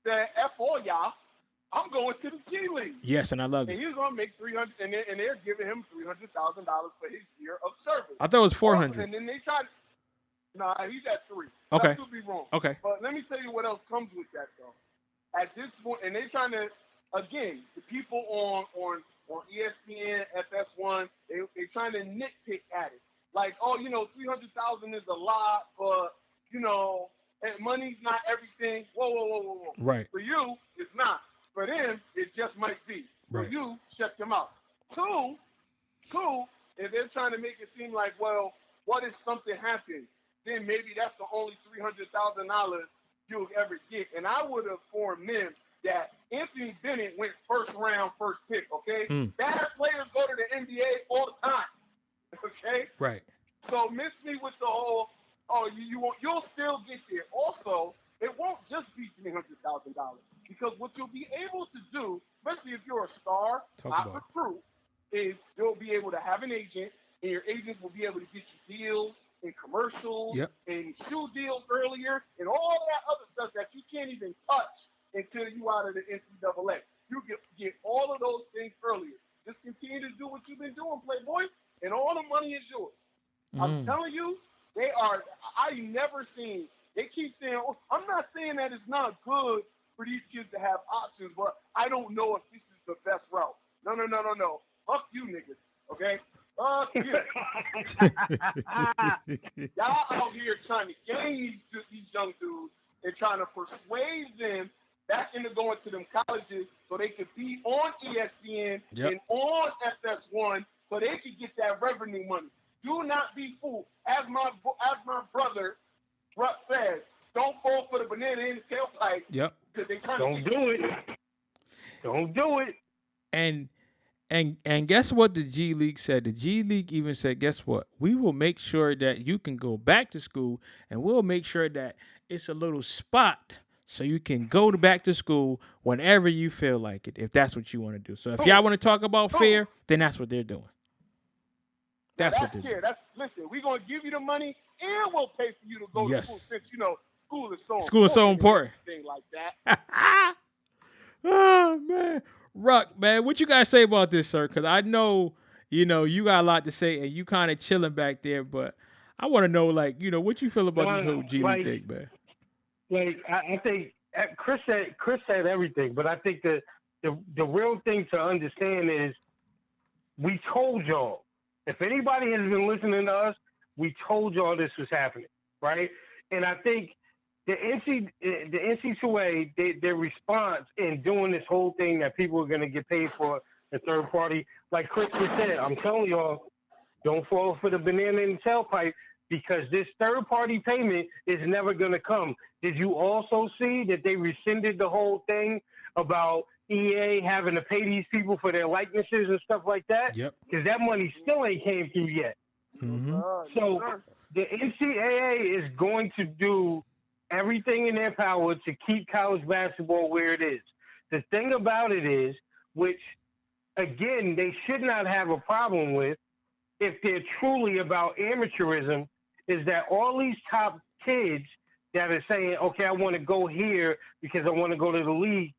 said, F all y'all, I'm going to the G League. Yes, and I love it. And he's going to make $300, and they're giving him $300,000 for his year of service. I thought it was $400. And then they tried. Nah, he's at $3. Okay. I could be wrong. Okay. But let me tell you what else comes with that, though. At this point, and they're trying to, again, the people on ESPN, FS1, they're trying to nitpick at it. Like, $300,000 is a lot, but money's not everything. Whoa. Right. For you, it's not. For them, it just might be. Right. For you, check them out. Two, if they're trying to make it seem like, well, what if something happened? Then maybe that's the only $300,000 you'll ever get. And I would have informed them that Anthony Bennett went first round, first pick, okay? Bad players go to the NBA all the time, okay? Right. So miss me with the whole, you'll still get there. Also, it won't just be $300,000 because what you'll be able to do, especially if you're a star, top recruit, is you'll be able to have an agent and your agents will be able to get you deals and commercials and shoe deals earlier and all that other stuff that you can't even touch until you out of the NCAA. You get all of those things earlier. Just continue to do what you've been doing, Playboy, and all the money is yours. I'm telling you, they are. I never seen. They keep saying, oh, I'm not saying that it's not good for these kids to have options, but I don't know if this is the best route. No. Fuck you, niggas. Okay? Fuck you. Y'all out here trying to gang these young dudes and trying to persuade them back into going to them colleges so they could be on ESPN and on FS1 so they could get that revenue money. Do not be fooled. As my brother Ruck said, don't fall for the banana in the tailpipe. Yep. Because they trying Don't do it. Don't do it. And guess what the G League said? The G League even said, guess what? We will make sure that you can go back to school, and we'll make sure that it's a little spot so you can go back to school whenever you feel like it, if that's what you want to do. So if y'all want to talk about fair, then that's what they're doing. That's what they're doing. Listen, we're going to give you the money, and we'll pay for you to go to school since, school is so important. Thing like that. Oh, man. Ruck, man, what you guys say about this, sir? Because I know, you got a lot to say, and you kind of chilling back there, but I want to know, what you feel about this whole G League thing, man. I think Chris said everything, but I think the real thing to understand is we told y'all. If anybody has been listening to us, we told y'all this was happening, right? And I think the NCAA, their response in doing this whole thing that people are going to get paid for the third party, like Chris just said, I'm telling y'all, don't fall for the banana in the tailpipe because this third party payment is never going to come. Did you also see that they rescinded the whole thing about EA having to pay these people for their likenesses and stuff like that? Yep. Because that money still ain't came through yet. Mm-hmm. So the NCAA is going to do everything in their power to keep college basketball where it is. The thing about it is, which, again, they should not have a problem with if they're truly about amateurism, is that all these top kids that are saying, okay, I want to go here because I want to go to the league,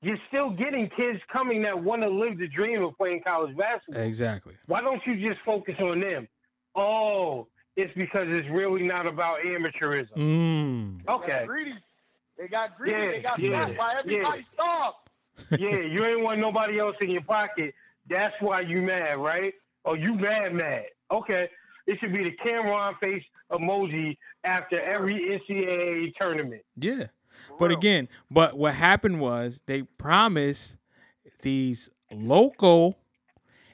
you're still getting kids coming that want to live the dream of playing college basketball. Exactly. Why don't you just focus on them? Oh, it's because it's really not about amateurism. Okay. They got greedy. They got fat by everybody starved. Yeah, you ain't want nobody else in your pocket. That's why you mad, right? Oh, you mad. Okay. It should be the Cameron face emoji after every NCAA tournament. Yeah. But what happened was they promised these local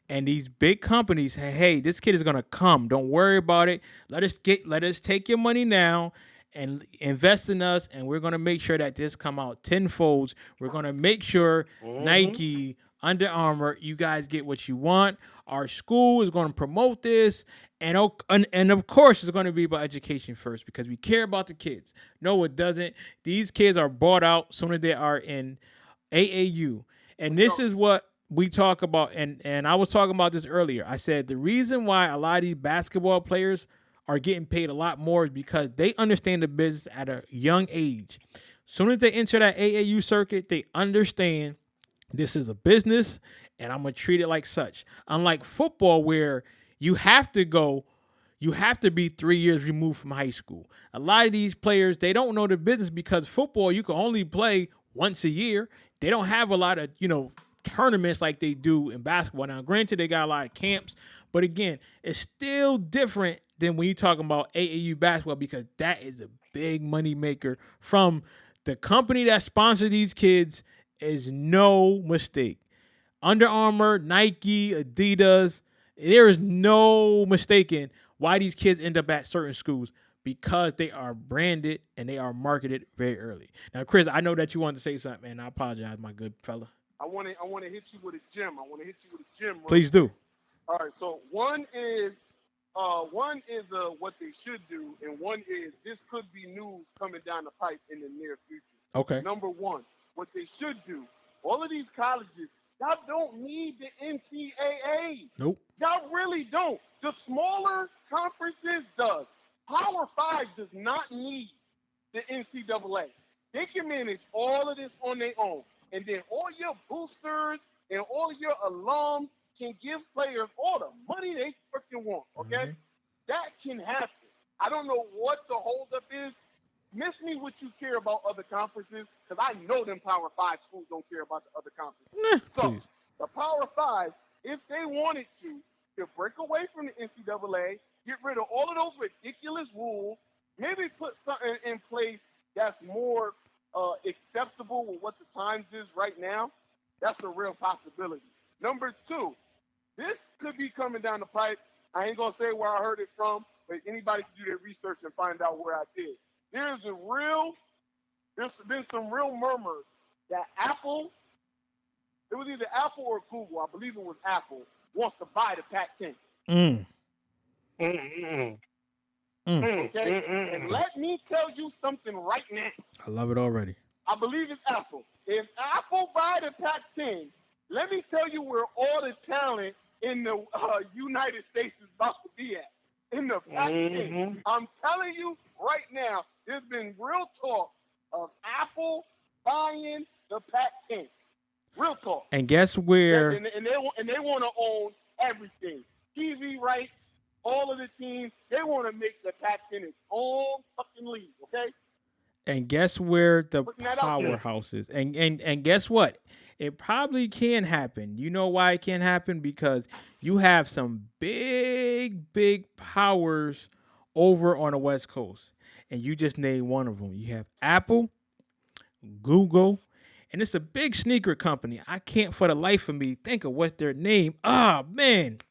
and these big companies, hey, this kid is gonna come. Don't worry about it. Let us take your money now and invest in us, and we're gonna make sure that this come out tenfold. We're gonna make sure Nike, Under Armour, you guys get what you want. Our school is going to promote this, and of course it's going to be about education first because we care about the kids. No, it doesn't. These kids are bought out soon as they are in AAU, and this is what we talk about. And I was talking about this earlier. I said the reason why a lot of these basketball players are getting paid a lot more is because they understand the business at a young age. Soon as they enter that AAU circuit, they understand this is a business, and I'm going to treat it like such. Unlike football, where you have to be 3 years removed from high school. A lot of these players, they don't know the business because football, you can only play once a year. They don't have a lot of, tournaments like they do in basketball. Now, granted, they got a lot of camps, but again, it's still different than when you're talking about AAU basketball because that is a big money maker from the company that sponsored these kids. Is no mistake. Under Armour, Nike, Adidas, there is no mistaking why these kids end up at certain schools because they are branded and they are marketed very early. Now, Chris, I know that you wanted to say something, and I apologize, my good fella. I want to hit you with a gem. Right? Please do. All right. So one is what they should do, and one is this could be news coming down the pipe in the near future. Okay. Number one. What they should do, all of these colleges, Y'all don't need the NCAA. Nope. Y'all really don't. The smaller conferences does. Power 5 does not need the NCAA. They can manage all of this on their own. And then all your boosters and all your alums can give players all the money they freaking want, okay? Mm-hmm. That can happen. I don't know what the holdup is. Miss me what you care about other conferences, because I know them Power 5 schools don't care about the other conferences. So, Please. the Power 5, if they wanted to break away from the NCAA, get rid of all of those ridiculous rules, maybe put something in place that's more acceptable with what the times is right now, that's a real possibility. Number 2, this could be coming down the pipe. I ain't going to say where I heard it from, but anybody can do their research and find out where I did. There's been some real murmurs that Apple, it was either Apple or Google, I believe it was Apple, wants to buy the Pac-10. Okay? And let me tell you something right now. I love it already. I believe it's Apple. If Apple buy the Pac-10, let me tell you where all the talent in the United States is about to be at. In the Pac-10. I'm telling you right now, there's been real talk of Apple buying the Pac-10. Real talk. And guess where? And they want to own everything. TV rights, all of the teams. They want to make the Pac-10 its own fucking league, okay? And guess where the powerhouse is? And guess what? It probably can happen. You know why it can happen? Because you have some big powers over on the West Coast. And you just named one of them. You have Apple, Google, and it's a big sneaker company. I can't for the life of me think of what's their name. What's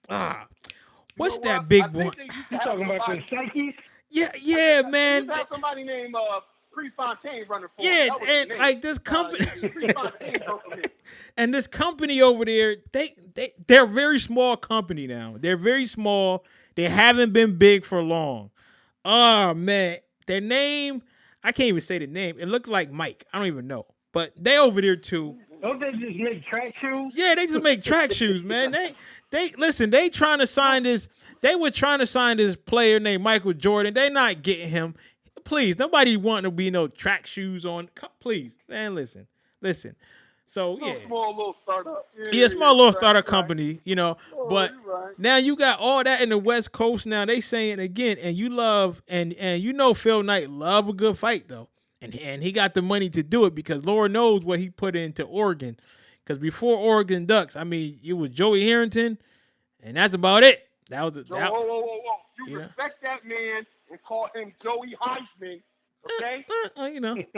that big one? You talking about the Psyches? Yeah, man. You have somebody named Prefontaine running for yeah, and like this company, and this company over there, they're a very small company now. They're very small. They haven't been big for long. Oh man, their name, I can't even say the name. It looked like Mike. I don't even know, but they over there too. Don't they just make track shoes? Yeah, they just make track shoes, man. They listen. They trying to sign this. They were trying to sign this player named Michael Jordan. They not getting him. Please, nobody want to be no track shoes on. Please, man, listen. So yeah, small little startup. Small little startup company, you know. Oh, but right. now you got all that in the West Coast. Now they saying again, and you love and you know Phil Knight love a good fight though, and he got the money to do it because Lord knows what he put into Oregon. Because before Oregon Ducks, I mean, it was Joey Harrington, and that's about it. That was whoa. You respect that man and call him Joey Heisman, okay?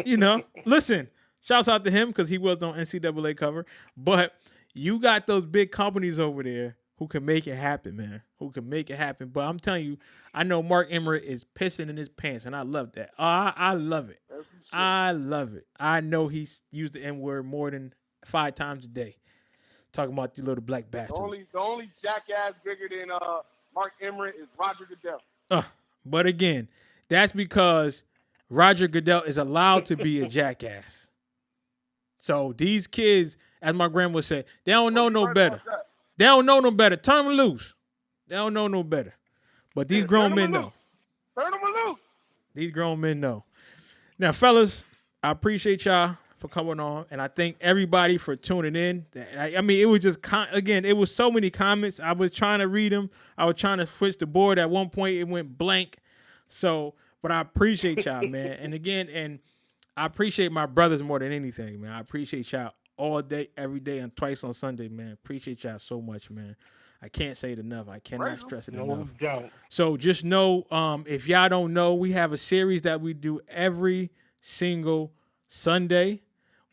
You know. Listen, shouts out to him because he was on NCAA cover. But you got those big companies over there who can make it happen, man. Who can make it happen. But I'm telling you, I know Mark Emmert is pissing in his pants, and I love that. I love it. I love it. I know he's used the N-word more than 5 times a day. Talking about the little black bastard. The only jackass bigger than Mark Emmert is Roger Goodell. But again, that's because Roger Goodell is allowed to be a jackass. So these kids, as my grandma would say, they don't know no better. They don't know no better. Turn them loose. They don't know no better. But these grown men know. Turn them loose. These grown men know. Now, fellas, I appreciate y'all for coming on, and I thank everybody for tuning in. I mean, it was just it was so many comments. I was trying to read them. I was trying to switch the board. At one point, it went blank. So, but I appreciate y'all, man. And I appreciate my brothers more than anything, man. I appreciate y'all all day, every day, and twice on Sunday, man. Appreciate y'all so much, man. I can't say it enough. I cannot stress it enough. Doubt. So just know, if y'all don't know, we have a series that we do every single Sunday.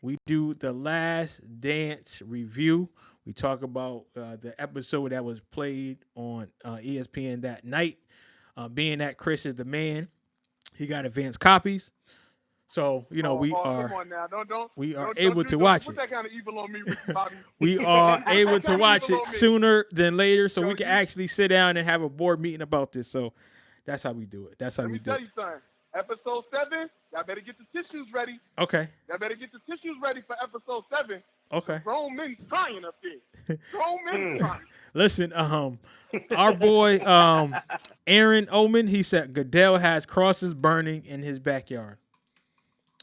We do the Last Dance review. We talk about the episode that was played on ESPN that night. Being that Chris is the man, he got advanced copies. So, we are come on now. Don't able to watch it. Put that kind of evil on me, Ricky Bobby. We are able to watch it sooner than later, so we can actually sit down and have a board meeting about this. So that's how we do it. That's how we do it. Let me tell you something. Episode 7, y'all better get the tissues ready. Okay. Y'all better get the tissues ready for episode 7. Okay. Grown men's crying up there. Grown men's crying. Listen, our boy Aaron Oman, he said Goodell has crosses burning in his backyard.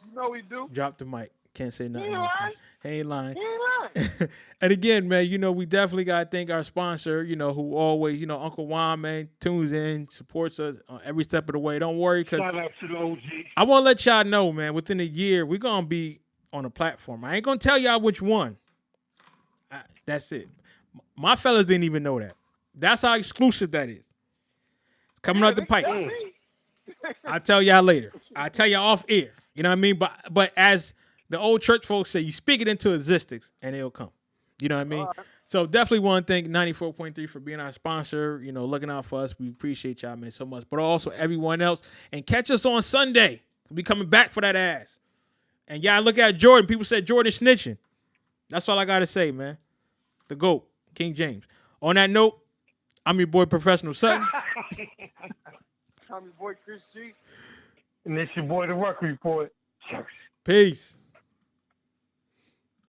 You know he do. Drop the mic. Can't say He nothing. ain't lying. He ain't lying. He ain't lying. And again, man, we definitely gotta thank our sponsor, who always, Uncle Juan, man, tunes in, supports us every step of the way. Don't worry, because Shout out to the OG. I want to let y'all know, man, within a year, we're gonna be on a platform. I ain't gonna tell y'all which one. That's it. My fellas didn't even know that. That's how exclusive that is. Coming out the pipe. I'll tell y'all later. I'll tell y'all off air. You know what I mean? But as the old church folks say, you speak it into existence and it'll come. You know what I mean? Right. So definitely want to thank 94.3 for being our sponsor, looking out for us. We appreciate y'all, man, so much. But also everyone else. And catch us on Sunday. We'll be coming back for that ass. And y'all look at Jordan. People said Jordan snitching. That's all I got to say, man. The GOAT, King James. On that note, I'm your boy, Professional Sutton. I'm your boy, Chris G. And this your boy, The Ruck Report. Peace.